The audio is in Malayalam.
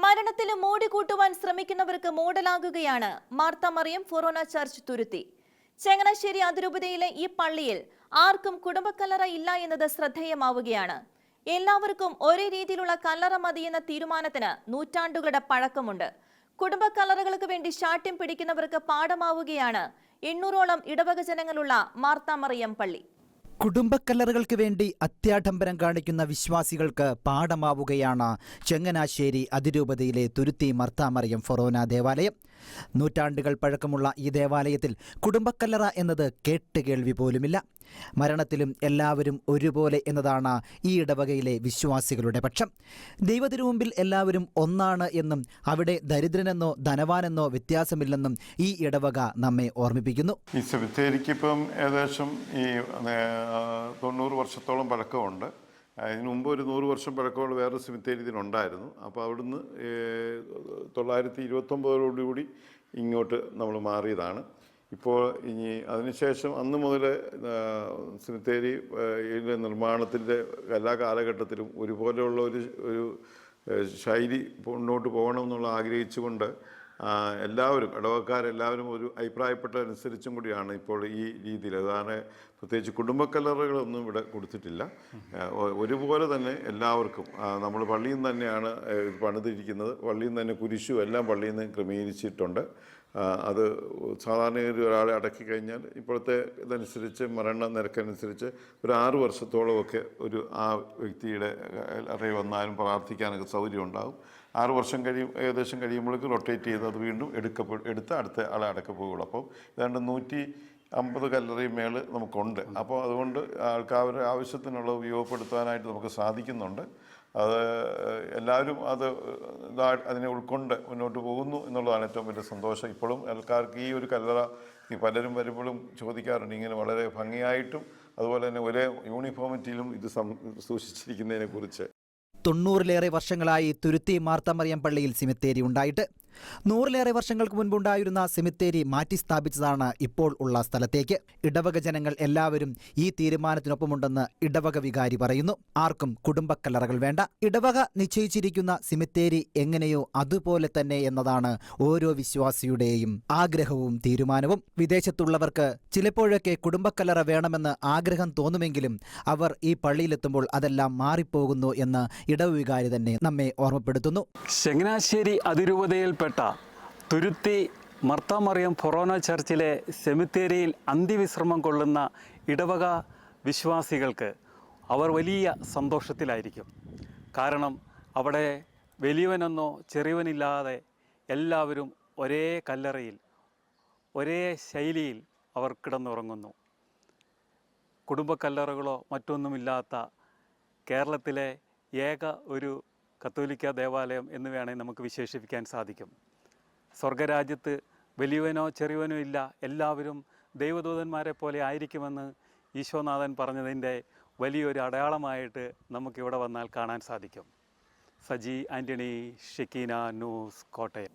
മരണത്തിന് മൂടിക്കൂട്ടുവാൻ ശ്രമിക്കുന്നവർക്ക് മൂടലാകുകയാണ് മാർത്ത മറിയം ഫൊറോന ചർച്ച് തുരുത്തി. ചങ്ങനാശ്ശേരി അതിരൂപതയിലെ ഈ പള്ളിയിൽ ആർക്കും കുടുംബക്കല്ലറ ഇല്ല എന്നത് ശ്രദ്ധേയമാവുകയാണ്. എല്ലാവർക്കും ഒരേ രീതിയിലുള്ള കല്ലറ മതിയെന്ന തീരുമാനത്തിന് നൂറ്റാണ്ടുകളുടെ പഴക്കമുണ്ട്. കുടുംബക്കല്ലറകൾക്ക് വേണ്ടി ശാഠ്യം പിടിക്കുന്നവർക്ക് പാഠമാവുകയാണ് 800ഓളം ഇടവക ജനങ്ങളുള്ള മാർത്ത മറിയം പള്ളി. കുടുംബക്കല്ലറുകൾക്ക് വേണ്ടി അത്യാഡംബരം കാണിക്കുന്ന വിശ്വാസികൾക്ക് പാഠമാവുകയാണ് ചങ്ങനാശ്ശേരി അതിരൂപതയിലെ തുരുത്തി മാർത്ത മറിയം ഫൊറോന ദേവാലയം. നൂറ്റാണ്ടുകൾ പഴക്കമുള്ള ഈ ദേവാലയത്തിൽ കുടുംബക്കല്ലറ എന്നത് കേട്ടുകേൾവി പോലുമില്ല. മരണത്തിലും എല്ലാവരും ഒരുപോലെ എന്നതാണ് ഈ ഇടവകയിലെ വിശ്വാസികളുടെ പക്ഷം. ദൈവത്തിനു മുമ്പിൽ എല്ലാവരും ഒന്നാണ് എന്നും അവിടെ ദരിദ്രനെന്നോ ധനവാനെന്നോ വ്യത്യാസമില്ലെന്നും ഈ ഇടവക നമ്മെ ഓർമ്മിപ്പിക്കുന്നു. ഈ സെമിത്തേരിക്ക് ഇപ്പം ഏകദേശം ഈ 90 വർഷത്തോളം പഴക്കമുണ്ട്. ഇതിനു മുമ്പ് ഒരു 100 വർഷം പഴക്കമുള്ള വേറൊരു സെമിത്തേരി ഇതിനുണ്ടായിരുന്നു. അപ്പോൾ അവിടുന്ന് 929 ഇങ്ങോട്ട് നമ്മൾ മാറിയതാണ്. ഇപ്പോൾ ഇനി അതിനുശേഷം അന്ന് മുതൽ സെമിത്തേരി നിർമ്മാണത്തിൻ്റെ എല്ലാ കാലഘട്ടത്തിലും ഒരുപോലെയുള്ള ഒരു ശൈലി മുന്നോട്ട് പോകണമെന്നുള്ള ആഗ്രഹിച്ചുകൊണ്ട് എല്ലാവരും ഇടവക്കാരെല്ലാവരും ഒരു അഭിപ്രായപ്പെട്ടതനുസരിച്ചും കൂടിയാണ് ഇപ്പോൾ ഈ രീതിയിൽ. അതാണ് പ്രത്യേകിച്ച് കുടുംബക്കല്ലറകളൊന്നും ഇവിടെ കൊടുത്തിട്ടില്ല. ഒരുപോലെ തന്നെ എല്ലാവർക്കും നമ്മൾ പള്ളിയിൽ നിന്ന് തന്നെയാണ് പണിതിരിക്കുന്നത്. പള്ളിയിൽ നിന്ന് തന്നെ കുരിശും എല്ലാം പള്ളിയിൽ നിന്ന് ക്രമീകരിച്ചിട്ടുണ്ട്. അത് സാധാരണ ഒരാളെ അടക്കി കഴിഞ്ഞാൽ ഇപ്പോഴത്തെ ഇതനുസരിച്ച് മരണ നിരക്കനുസരിച്ച് ഒരു 6 വർഷത്തോളമൊക്കെ ആ വ്യക്തിയുടെ അറേ വന്നാലും പ്രാർത്ഥിക്കാനൊക്കെ സൗകര്യം ഉണ്ടാകും. 6 വർഷം ഏകദേശം കഴിയുമ്പോഴേക്ക് റൊട്ടേറ്റ് ചെയ്ത് അത് വീണ്ടും എടുത്ത് അടുത്ത ആളെ അടക്കപ്പോകുള്ളൂ. അപ്പോൾ ഏതാണ്ട് 150 കല്ലറയും മേൾ നമുക്കുണ്ട്. അപ്പോൾ അതുകൊണ്ട് ആൾക്കാരുടെ ആവശ്യത്തിനുള്ള ഉപയോഗപ്പെടുത്താനായിട്ട് നമുക്ക് സാധിക്കുന്നുണ്ട്. അത് എല്ലാവരും അതിനെ ഉൾക്കൊണ്ട് മുന്നോട്ട് പോകുന്നു എന്നുള്ളതാണ് ഏറ്റവും വലിയ സന്തോഷം. ഇപ്പോഴും ആൾക്കാർക്ക് ഈ ഒരു കല്ലറ പലരും വരുമ്പോഴും ചോദിക്കാറുണ്ട്, ഇങ്ങനെ വളരെ ഭംഗിയായിട്ടും അതുപോലെ തന്നെ ഒരേ യൂണിഫോമിറ്റിയിലും ഇത് സൂക്ഷിച്ചിരിക്കുന്നതിനെ കുറിച്ച്. 90ലേറെ വർഷങ്ങളായി തുരുത്തി മാർത്ത മറിയം പള്ളിയിൽ സെമിത്തേരി ഉണ്ടായിട്ട്. 100ലേറെ വർഷങ്ങൾക്ക് മുൻപുണ്ടായിരുന്ന സെമിത്തേരി മാറ്റി സ്ഥാപിച്ചതാണ് ഇപ്പോൾ ഉള്ള സ്ഥലത്തേക്ക്. ഇടവക ജനങ്ങൾ എല്ലാവരും ഈ തീരുമാനത്തിനൊപ്പമുണ്ടെന്ന് ഇടവക വികാരി പറയുന്നു. ആർക്കും കുടുംബക്കല്ലറകൾ വേണ്ട. ഇടവക നിശ്ചയിച്ചിരിക്കുന്ന സെമിത്തേരി എങ്ങനെയോ അതുപോലെ തന്നെ എന്നതാണ് ഓരോ വിശ്വാസിയുടെയും ആഗ്രഹവും തീരുമാനവും. വിദേശത്തുള്ളവർക്ക് ചിലപ്പോഴൊക്കെ കുടുംബക്കല്ലറ വേണമെന്ന് ആഗ്രഹം തോന്നുമെങ്കിലും അവർ ഈ പള്ളിയിലെത്തുമ്പോൾ അതെല്ലാം മാറിപ്പോകുന്നു എന്ന് ഇടവ വികാരി തന്നെ നമ്മെ ഓർമ്മപ്പെടുത്തുന്നു. ചങ്ങനാശ്ശേരി അതിരൂപതയിൽപ്പെട്ട തുരുത്തി മാർത്ത മറിയം ഫൊറോന ചർച്ചിലെ സെമിത്തേരിയിൽ അന്ത്യവിശ്രമം കൊള്ളുന്ന ഇടവക വിശ്വാസികൾക്ക് അവർ വലിയ സന്തോഷത്തിലായിരിക്കും. കാരണം അവിടെ വലിയവനെന്നോ ചെറിയവനില്ലാതെ എല്ലാവരും ഒരേ കല്ലറയിൽ ഒരേ ശൈലിയിൽ അവർ കിടന്നുറങ്ങുന്നു. കുടുംബക്കല്ലറകളോ മറ്റൊന്നുമില്ലാത്ത കേരളത്തിലെ ഏക ഒരു കത്തോലിക്ക ദേവാലയം എന്ന് വേണമെങ്കിൽ നമുക്ക് വിശേഷിപ്പിക്കാൻ സാധിക്കും. സ്വർഗരാജ്യത്ത് വലിയവനോ ചെറിയവനോ ഇല്ല, എല്ലാവരും ദൈവദൂതന്മാരെ പോലെ ആയിരിക്കുമെന്ന് ഈശോനാഥൻ പറഞ്ഞതിൻ്റെ വലിയൊരു അടയാളമായിട്ട് നമുക്കിവിടെ വന്നാൽ കാണാൻ സാധിക്കും. Saji Antony, Shekinah news, Kottayam.